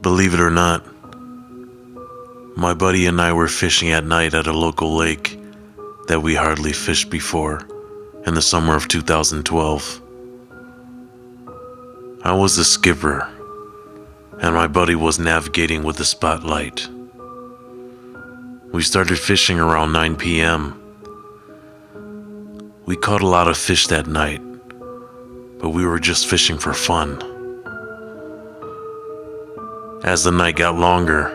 Believe it or not, my buddy and I were fishing at night at a local lake that we hardly fished before in the summer of 2012. I was the skipper, and my buddy was navigating with the spotlight. We started fishing around 9 p.m. We caught a lot of fish that night, but we were just fishing for fun. As the night got longer,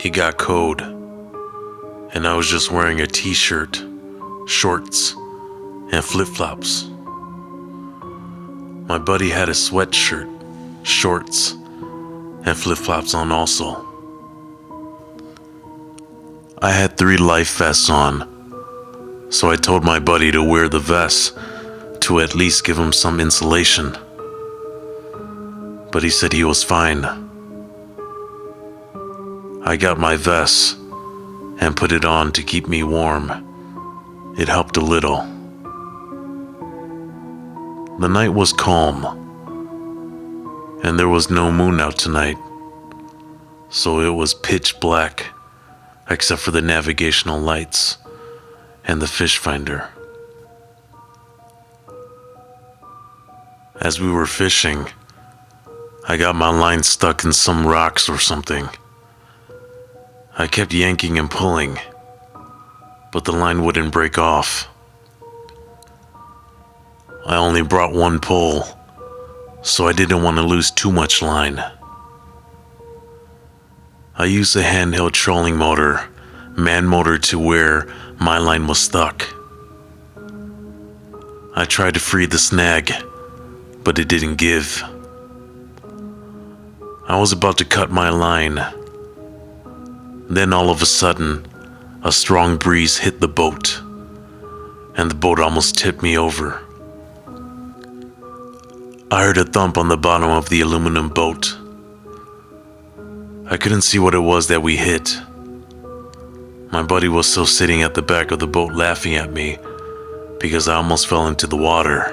it got cold, and I was just wearing a t-shirt, shorts, and flip-flops. My buddy had a sweatshirt, shorts, and flip-flops on also. I had 3 life vests on, so I told my buddy to wear the vest to at least give him some insulation. But he said he was fine. I got my vest and put it on to keep me warm. It helped a little. The night was calm, and there was no moon out tonight, so it was pitch black except for the navigational lights and the fish finder. As we were fishing, I got my line stuck in some rocks or something. I kept yanking and pulling, but the line wouldn't break off. I only brought 1 pole, so I didn't want to lose too much line. I used a handheld trolling motor, man motor, to where my line was stuck. I tried to free the snag, but it didn't give. I was about to cut my line. Then all of a sudden, a strong breeze hit the boat, and the boat almost tipped me over. I heard a thump on the bottom of the aluminum boat. I couldn't see what it was that we hit. My buddy was still sitting at the back of the boat laughing at me because I almost fell into the water.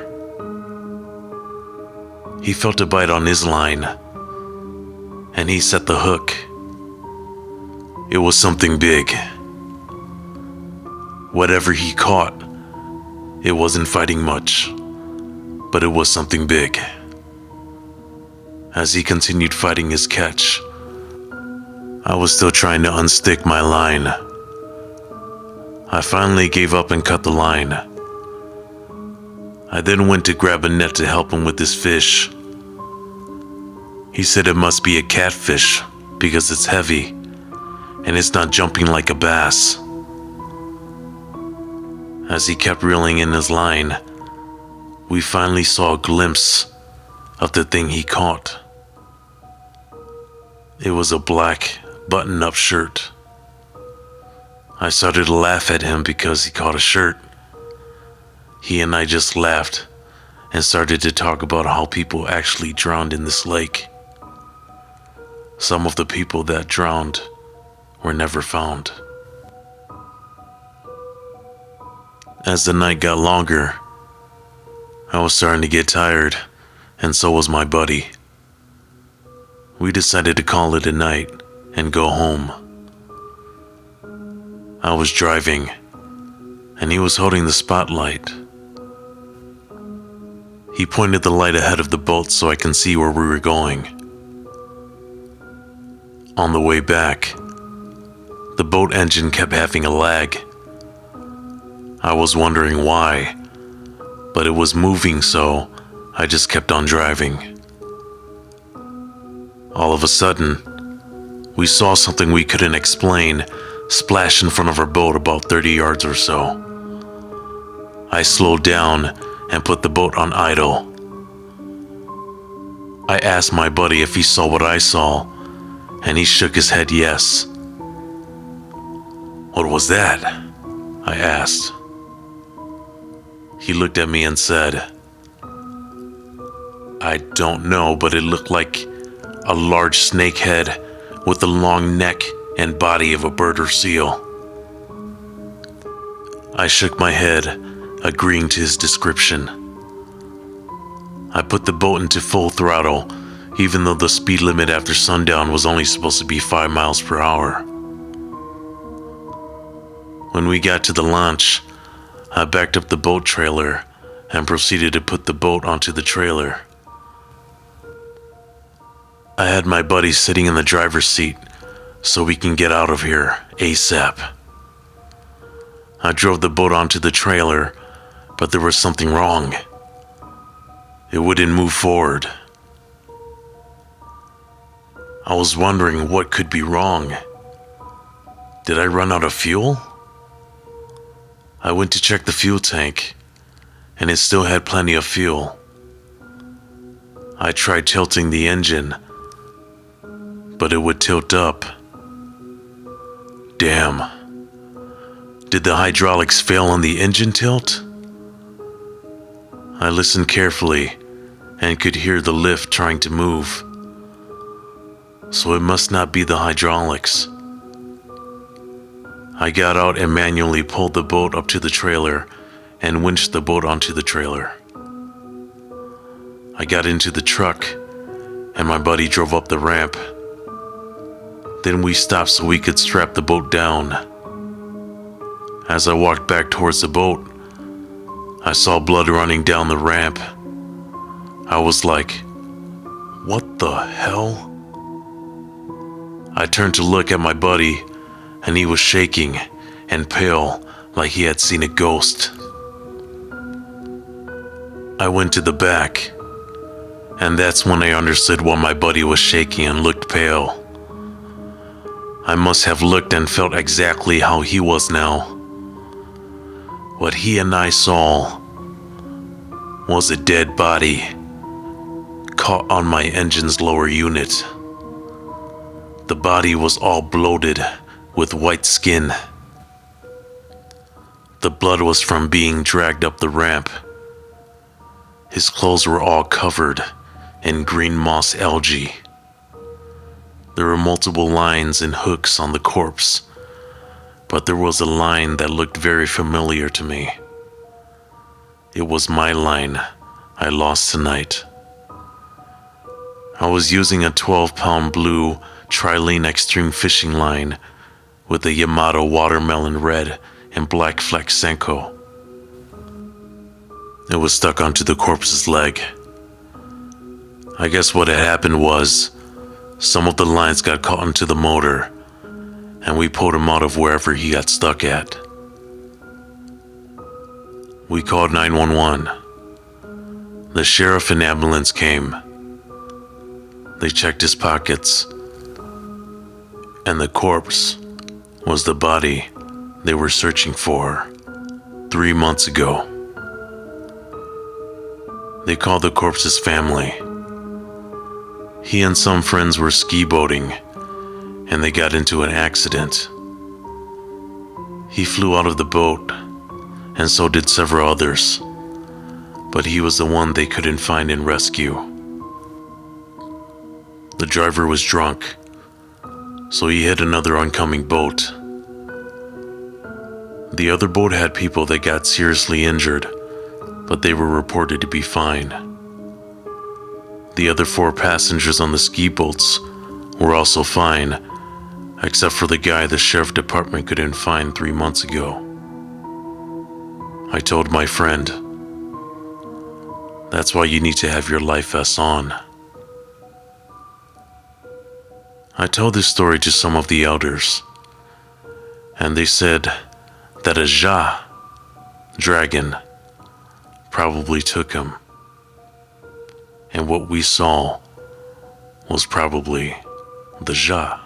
He felt a bite on his line, and he set the hook. It was something big. Whatever he caught, it wasn't fighting much, but it was something big. As he continued fighting his catch, I was still trying to unstick my line. I finally gave up and cut the line. I then went to grab a net to help him with this fish. He said it must be a catfish because it's heavy and it's not jumping like a bass. As he kept reeling in his line, we finally saw a glimpse of the thing he caught. It was a black button-up shirt. I started to laugh at him because he caught a shirt. He and I just laughed and started to talk about how people actually drowned in this lake. Some of the people that drowned were never found. As the night got longer, I was starting to get tired, and so was my buddy. We decided to call it a night and go home. I was driving, and he was holding the spotlight. He pointed the light ahead of the boat so I can see where we were going. On the way back, the boat engine kept having a lag. I was wondering why, but it was moving, so I just kept on driving. All of a sudden, we saw something we couldn't explain splash in front of our boat about 30 yards or so. I slowed down and put the boat on idle. I asked my buddy if he saw what I saw, and he shook his head yes. "What was that?" I asked. He looked at me and said, "I don't know, but it looked like a large snake head with the long neck and body of a bird or seal." I shook my head, agreeing to his description. I put the boat into full throttle, even though the speed limit after sundown was only supposed to be 5 miles per hour. When we got to the launch, I backed up the boat trailer and proceeded to put the boat onto the trailer. I had my buddy sitting in the driver's seat so we can get out of here ASAP. I drove the boat onto the trailer, but there was something wrong. It wouldn't move forward. I was wondering what could be wrong. Did I run out of fuel? I went to check the fuel tank, and it still had plenty of fuel. I tried tilting the engine, but it would tilt up. Damn. Did the hydraulics fail on the engine tilt? I listened carefully and could hear the lift trying to move. So it must not be the hydraulics. I got out and manually pulled the boat up to the trailer and winched the boat onto the trailer. I got into the truck and my buddy drove up the ramp. Then we stopped so we could strap the boat down. As I walked back towards the boat, I saw blood running down the ramp. I was like, what the hell? I turned to look at my buddy, and he was shaking and pale like he had seen a ghost. I went to the back, and that's when I understood why my buddy was shaking and looked pale. I must have looked and felt exactly how he was now. What he and I saw was a dead body caught on my engine's lower unit. The body was all bloated with white skin. The blood was from being dragged up the ramp. His clothes were all covered in green moss algae. There were multiple lines and hooks on the corpse, but there was a line that looked very familiar to me. It was my line I lost tonight. I was using a 12-pound blue Trilene Extreme fishing line with a Yamato watermelon red and black flex Senko. It was stuck onto the corpse's leg. I guess what had happened was some of the lines got caught into the motor and we pulled him out of wherever he got stuck at. We called 911. The sheriff and ambulance came. They checked his pockets, and the corpse was the body they were searching for 3 months ago. They called the corpse's family. He and some friends were ski boating, and they got into an accident. He flew out of the boat, and so did several others, but he was the one they couldn't find and rescue. The driver was drunk, so he hit another oncoming boat. The other boat had people that got seriously injured, but they were reported to be fine. The other 4 passengers on the ski boats were also fine, except for the guy the sheriff department couldn't find 3 months ago. I told my friend, "That's why you need to have your life vest on." I told this story to some of the elders, and they said that a Ja dragon probably took him, and what we saw was probably the Ja.